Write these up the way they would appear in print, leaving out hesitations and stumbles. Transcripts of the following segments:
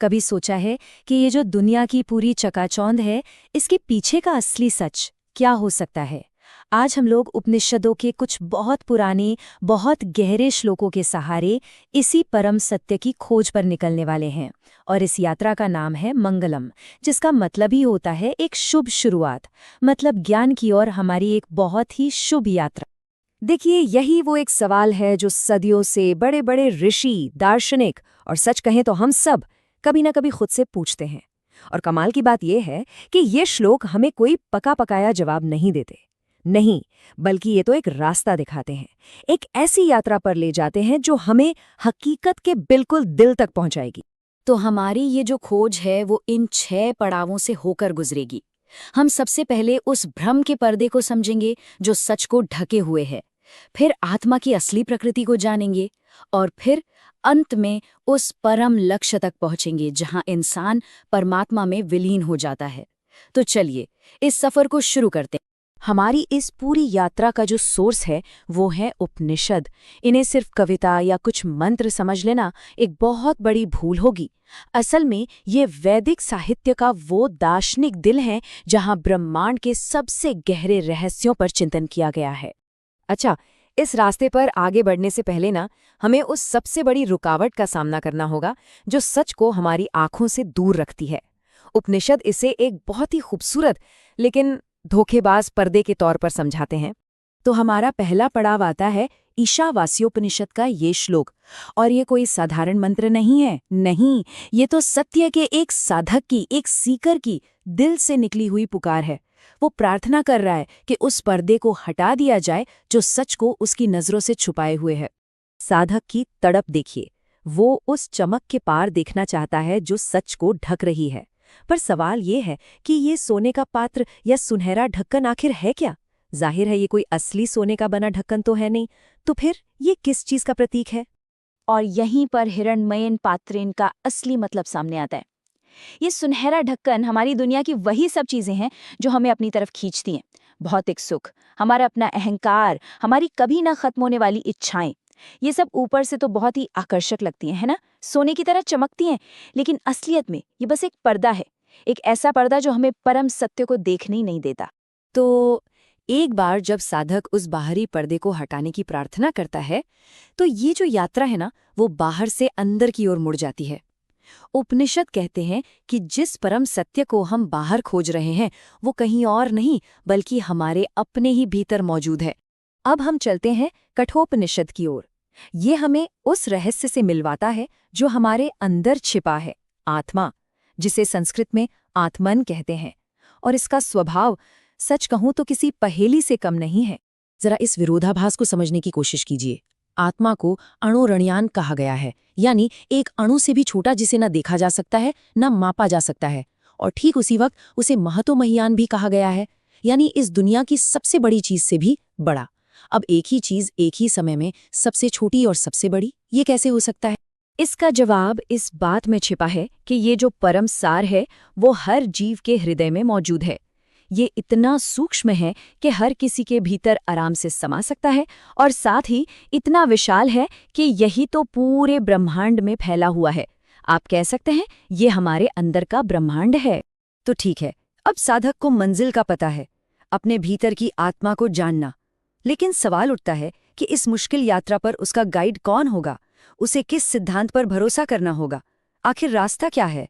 कभी सोचा है कि ये जो दुनिया की पूरी चकाचौंध है, इसके पीछे का असली सच क्या हो सकता है? आज हम लोग उपनिषदों के कुछ बहुत पुराने, बहुत गहरे श्लोकों के सहारे इसी परम सत्य की खोज पर निकलने वाले हैं। और इस यात्रा का नाम है मंगलम, जिसका मतलब ही होता है एक शुभ शुरुआत, मतलब ज्ञान की ओर हमारी एक बहुत ही शुभ यात्रा। देखिए, यही वो एक सवाल है जो सदियों से बड़े बड़े ऋषि, दार्शनिक और सच कहें तो हम सब कभी ना कभी खुद से पूछते हैं। और कमाल की बात यह है कि ये श्लोक हमें कोई पका पकाया जवाब नहीं देते, नहीं, बल्कि ये तो एक रास्ता दिखाते हैं, एक ऐसी यात्रा पर ले जाते हैं जो हमें हकीकत के बिल्कुल दिल तक पहुंचाएगी। तो हमारी ये जो खोज है वो इन 6 पड़ावों से होकर गुजरेगी। हम सबसे पहले उस भ्रम के पर्दे को समझेंगे जो सच को ढके हुए है, फिर आत्मा की असली प्रकृति को जानेंगे, और फिर अंत में उस परम लक्ष्य तक पहुंचेंगे जहां इंसान परमात्मा में विलीन हो जाता है। तो चलिए इस सफर को शुरू करते हैं। हमारी इस पूरी यात्रा का जो सोर्स है वो है उपनिषद। इन्हें सिर्फ कविता या कुछ मंत्र समझ लेना एक बहुत बड़ी भूल होगी। असल में ये वैदिक साहित्य का वो दार्शनिक दिल है जहां ब्रह्मांड के सबसे गहरे रहस्यों पर चिंतन किया गया है। अच्छा, इस रास्ते पर आगे बढ़ने से पहले ना हमें उस सबसे बड़ी रुकावट का सामना करना होगा जो सच को हमारी आंखों से दूर रखती है। उपनिषद इसे एक बहुत ही खूबसूरत लेकिन धोखेबाज पर्दे के तौर पर समझाते हैं। तो हमारा पहला पड़ाव आता है ईशावास्योपनिषद का ये श्लोक। और ये कोई साधारण मंत्र नहीं है, नहीं, ये तो सत्य के एक साधक की, एक सीकर की दिल से निकली हुई पुकार है। वो प्रार्थना कर रहा है कि उस पर्दे को हटा दिया जाए जो सच को उसकी नजरों से छुपाए हुए है। साधक की तड़प देखिए, वो उस चमक के पार देखना चाहता है जो सच को ढक रही है। पर सवाल ये है कि ये सोने का पात्र या सुनहरा ढक्कन आखिर है क्या? जाहिर है ये कोई असली सोने का बना ढक्कन तो है नहीं, तो फिर ये किस चीज का प्रतीक है? और यहीं पर हिरण्मयन पात्रेन का असली मतलब सामने आता है। ये सुनहरा ढक्कन हमारी दुनिया की वही सब चीजें हैं जो हमें अपनी तरफ खींचती हैं। भौतिक सुख, हमारा अपना अहंकार, हमारी कभी ना खत्म होने वाली इच्छाएं, ये सब ऊपर से तो बहुत ही आकर्षक लगती हैं, है ना, सोने की तरह चमकती हैं, लेकिन असलियत में ये बस एक पर्दा है, एक ऐसा पर्दा जो हमें परम सत्य को देखने ही नहीं देता। तो एक बार जब साधक उस बाहरी पर्दे को हटाने की प्रार्थना करता है तो ये जो यात्रा है ना, वो बाहर से अंदर की ओर मुड़ जाती है। उपनिषद कहते हैं कि जिस परम सत्य को हम बाहर खोज रहे हैं वो कहीं और नहीं बल्कि हमारे अपने ही भीतर मौजूद है। अब हम चलते हैं कठोपनिषद की ओर। ये हमें उस रहस्य से मिलवाता है जो हमारे अंदर छिपा है, आत्मा, जिसे संस्कृत में आत्मन कहते हैं। और इसका स्वभाव सच कहूं तो किसी पहेली से कम नहीं है। जरा इस विरोधाभास को समझने की कोशिश कीजिए। आत्मा को अणुरणयान कहा गया है, यानी एक अणु से भी छोटा जिसे न देखा जा सकता है न मापा जा सकता है। और ठीक उसी वक्त उसे महतोमहीयान भी कहा गया है, यानी इस दुनिया की सबसे बड़ी चीज से भी बड़ा। अब एक ही चीज एक ही समय में सबसे छोटी और सबसे बड़ी, ये कैसे हो सकता है? इसका जवाब इस बात में छिपा है कि ये जो परम सार है वो हर जीव के हृदय में मौजूद है। ये इतना सूक्ष्म है कि हर किसी के भीतर आराम से समा सकता है, और साथ ही इतना विशाल है कि यही तो पूरे ब्रह्मांड में फैला हुआ है। आप कह सकते हैं ये हमारे अंदर का ब्रह्मांड है। तो ठीक है, अब साधक को मंजिल का पता है, अपने भीतर की आत्मा को जानना। लेकिन सवाल उठता है कि इस मुश्किल यात्रा पर उसका गाइड कौन होगा? उसे किस सिद्धांत पर भरोसा करना होगा? आखिर रास्ता क्या है?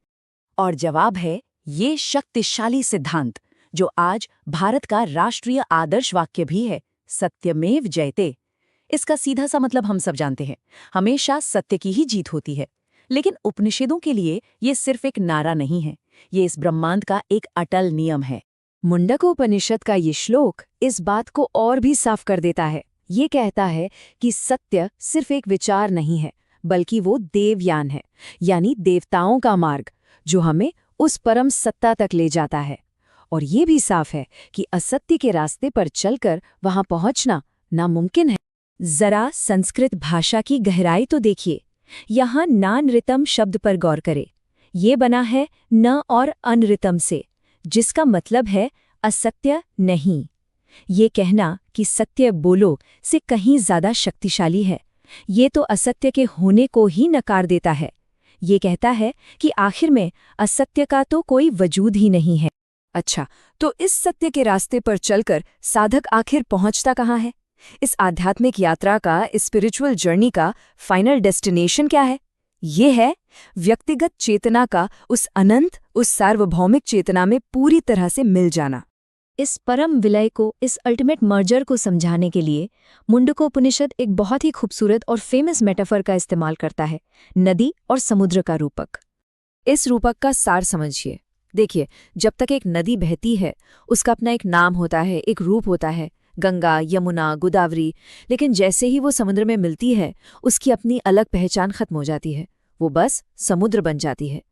और जवाब है ये शक्तिशाली सिद्धांत जो आज भारत का राष्ट्रीय आदर्श वाक्य भी है, सत्यमेव जयते। इसका सीधा सा मतलब हम सब जानते हैं, हमेशा सत्य की ही जीत होती है। लेकिन उपनिषदों के लिए ये सिर्फ एक नारा नहीं है, ये इस ब्रह्मांड का एक अटल नियम है। मुंडकोपनिषद का ये श्लोक इस बात को और भी साफ कर देता है। ये कहता है कि सत्य सिर्फ एक विचार नहीं है, बल्कि वो देवयान है, यानी देवताओं का मार्ग, जो हमें उस परम सत्ता तक ले जाता है। और ये भी साफ है कि असत्य के रास्ते पर चलकर वहां पहुंचना नामुमकिन है। जरा संस्कृत भाषा की गहराई तो देखिए। यहाँ नानृतम शब्द पर गौर करें। ये बना है न और अनृतम से, जिसका मतलब है असत्य नहीं। ये कहना कि सत्य बोलो से कहीं ज्यादा शक्तिशाली है। ये तो असत्य के होने को ही नकार देता है। ये कहता है कि आखिर में असत्य का तो कोई वजूद ही नहीं है। अच्छा, तो इस सत्य के रास्ते पर चलकर साधक आखिर पहुंचता कहाँ है? इस आध्यात्मिक यात्रा का, इस स्पिरिचुअल जर्नी का फाइनल डेस्टिनेशन क्या है? ये है व्यक्तिगत चेतना का उस अनंत, उस सार्वभौमिक चेतना में पूरी तरह से मिल जाना। इस परम विलय को, इस अल्टीमेट मर्जर को समझाने के लिए मुंडकोपनिषद एक बहुत ही खूबसूरत और फेमस मेटाफर का इस्तेमाल करता है, नदी और समुद्र का रूपक। इस रूपक का सार समझिए। देखिए, जब तक एक नदी बहती है, उसका अपना एक नाम होता है, एक रूप होता है, गंगा, यमुना, गोदावरी। लेकिन जैसे ही वो समुद्र में मिलती है, उसकी अपनी अलग पहचान खत्म हो जाती है, वो बस समुद्र बन जाती है।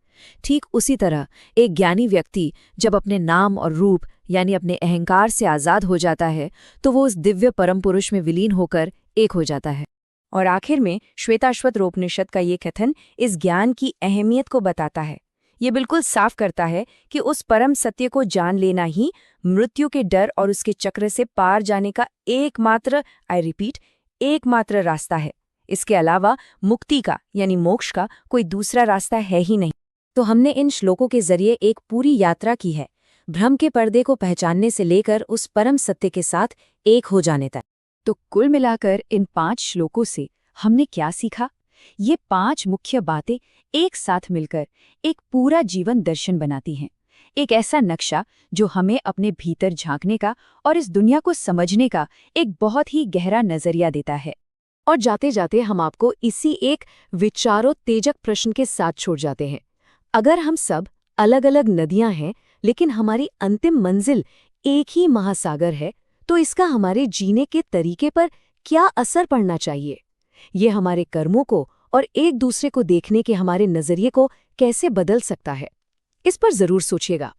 ठीक उसी तरह एक ज्ञानी व्यक्ति जब अपने नाम और रूप यानी अपने अहंकार से आज़ाद हो जाता है, तो वो उस दिव्य परम पुरुष में विलीन होकर एक हो जाता है। और आखिर में श्वेताश्वतरोपनिषद का ये कथन इस ज्ञान की अहमियत को बताता है। ये बिल्कुल साफ करता है कि उस परम सत्य को जान लेना ही मृत्यु के डर और उसके चक्र से पार जाने का एकमात्र, आई रिपीट, एकमात्र रास्ता है। इसके अलावा मुक्ति का यानी मोक्ष का कोई दूसरा रास्ता है ही नहीं। तो हमने इन श्लोकों के जरिए एक पूरी यात्रा की है, भ्रम के पर्दे को पहचानने से लेकर उस परम सत्य के साथ एक हो जाने तक। तो कुल मिलाकर इन 5 श्लोकों से हमने क्या सीखा? ये 5 मुख्य बातें एक साथ मिलकर एक पूरा जीवन दर्शन बनाती हैं। एक ऐसा नक्शा जो हमें अपने भीतर झांकने का और इस दुनिया को समझने का एक बहुत ही गहरा नजरिया देता है। और जाते जाते हम आपको इसी एक विचारोत्तेजक प्रश्न के साथ छोड़ जाते हैं। अगर हम सब अलग अलग नदियां हैं, लेकिन हमारी अंतिम मंजिल एक ही महासागर है, तो इसका हमारे जीने के तरीके पर क्या असर पड़ना चाहिए? ये हमारे कर्मों को और एक दूसरे को देखने के हमारे नजरिए को कैसे बदल सकता है? इस पर जरूर सोचिएगा।